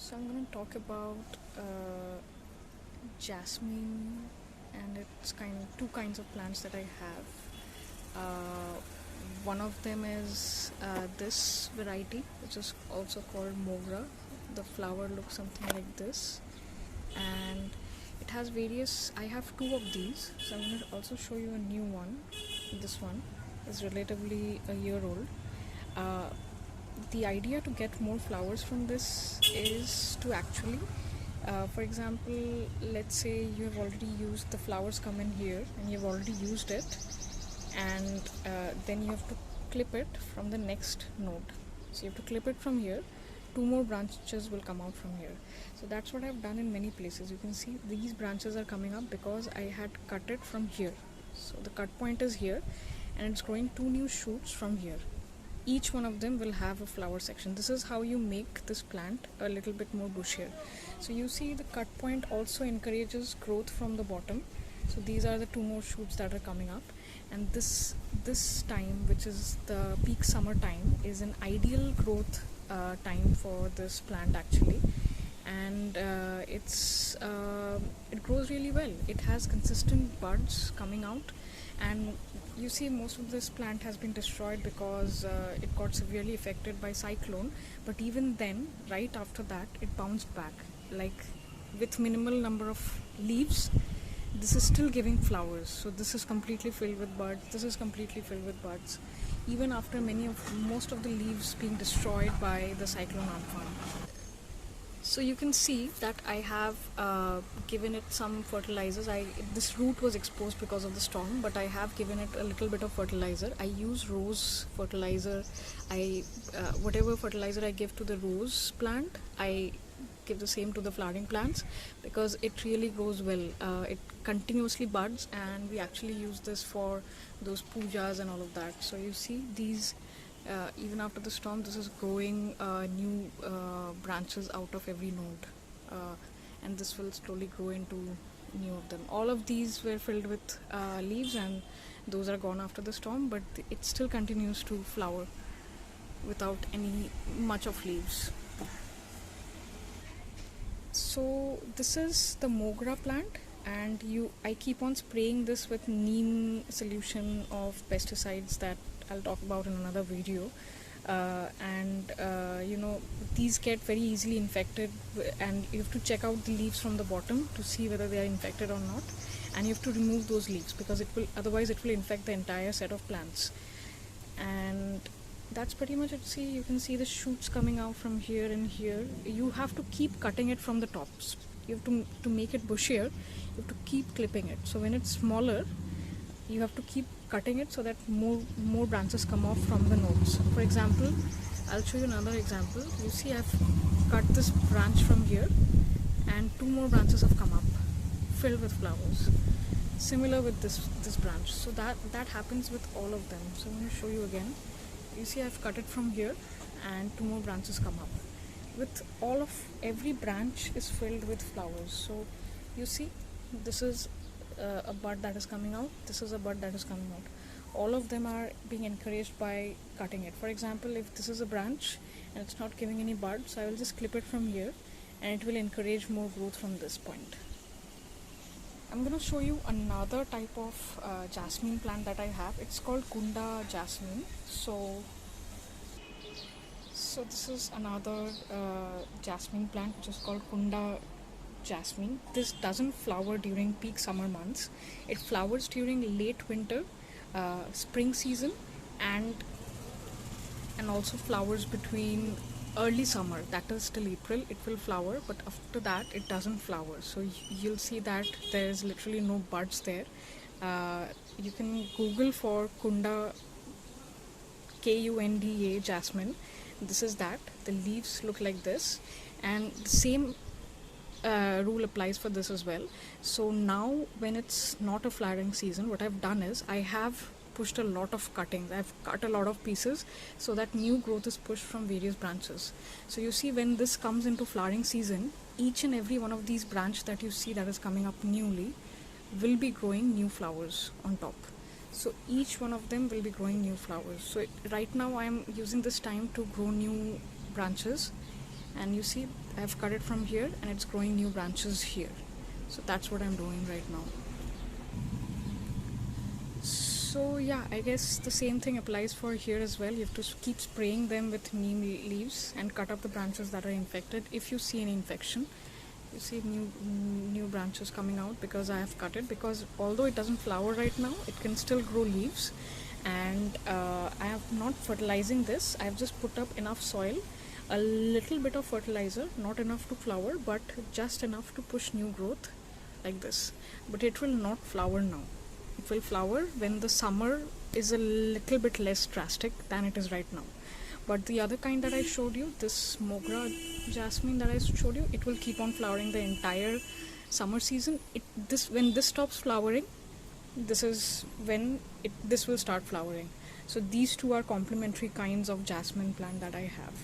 So I'm going to talk about jasmine, and it's two kinds of plants that I have. One of them is this variety, which is also called mogra. The flower looks something like this, and it has various. I have two of these, so I'm going to also show you a new one. This one is relatively a year old. Uh, the idea to get more flowers from this is to actually for example, let's say you have already used the flowers come in here and you've already used it, and then you have to clip it from the next node. So you have to clip it from here. Two more branches will come out from here. So that's what I've done in many places. You can see these branches are coming up because I had cut it from here. So the cut point is here, and it's growing two new shoots from here. Each one of them will have a flower section. This is how you make this plant a little bit more bushier. So you see the cut point also encourages growth from the bottom. So these are the two more shoots that are coming up, and this time, which is the peak summer time, is an ideal growth time for this plant actually. And it grows really well. It has consistent buds coming out, and you see most of this plant has been destroyed because it got severely affected by cyclone, but even then, right after that, it bounced back, like with minimal number of leaves. This is still giving flowers. So this is completely filled with buds, this is completely filled with buds, even after most of the leaves being destroyed by the cyclone Amphan. So you can see that I have given it some fertilizers. This root was exposed because of the storm, but I have given it a little bit of fertilizer. I use rose fertilizer. Whatever fertilizer I give to the rose plant, I give the same to the flowering plants because it really grows well. It continuously buds, and we actually use this for those pujas and all of that. So you see these. Even after the storm, this is growing new branches out of every node, and this will slowly grow into new of them. All of these were filled with leaves, and those are gone after the storm, but it still continues to flower without any much of leaves. So this is the mogra plant, and I keep on spraying this with neem solution of pesticides that I'll talk about in another video. These get very easily infected, and you have to check out the leaves from the bottom to see whether they are infected or not, and you have to remove those leaves because otherwise it will infect the entire set of plants. And that's pretty much it. See, you can see the shoots coming out from here and here. You have to keep cutting it from the tops. You have to make it bushier, you have to keep clipping it. So when it's smaller, you have to keep cutting it so that more branches come off from the nodes. For example, I'll show you another example. You see I've cut this branch from here, and two more branches have come up filled with flowers. Similar with this branch. So that happens with all of them. So I'm going to show you again. You see I've cut it from here, and two more branches come up. With every branch is filled with flowers. So you see this is a bud that is coming out, this is a bud that is coming out. All of them are being encouraged by cutting it. For example, if this is a branch and it's not giving any buds, so I will just clip it from here, and it will encourage more growth from this point. I'm going to show you another type of jasmine plant that I have. It's called Kunda jasmine. So this is another jasmine plant which is called Kunda jasmine. This doesn't flower during peak summer months. It flowers during late winter, spring season, and also flowers between early summer, that is till April. It will flower, but after that it doesn't flower. So you'll see that there's literally no buds there. You can Google for Kunda, Kunda jasmine. This is that. The leaves look like this, and the same rule applies for this as well. So now when it's not a flowering season, what I've done is I have pushed a lot of cuttings. I've cut a lot of pieces so that new growth is pushed from various branches. So you see when this comes into flowering season, each and every one of these branches that you see that is coming up newly will be growing new flowers on top. So each one of them will be growing new flowers. So right now I am using this time to grow new branches, and you see I've cut it from here and it's growing new branches here. So that's what I'm doing right now. So yeah, I guess the same thing applies for here as well. You have to keep spraying them with neem leaves and cut up the branches that are infected. If you see any infection, you see new branches coming out because I have cut it, because although it doesn't flower right now, it can still grow leaves. And I am not fertilizing this. I have just put up enough soil, a little bit of fertilizer, not enough to flower but just enough to push new growth like this. But it will not flower now. It will flower when the summer is a little bit less drastic than it is right now. But the other kind that I showed you, this Mogra jasmine that I showed you, it will keep on flowering the entire summer season. When this stops flowering, this is when this will start flowering. So these two are complementary kinds of jasmine plant that I have.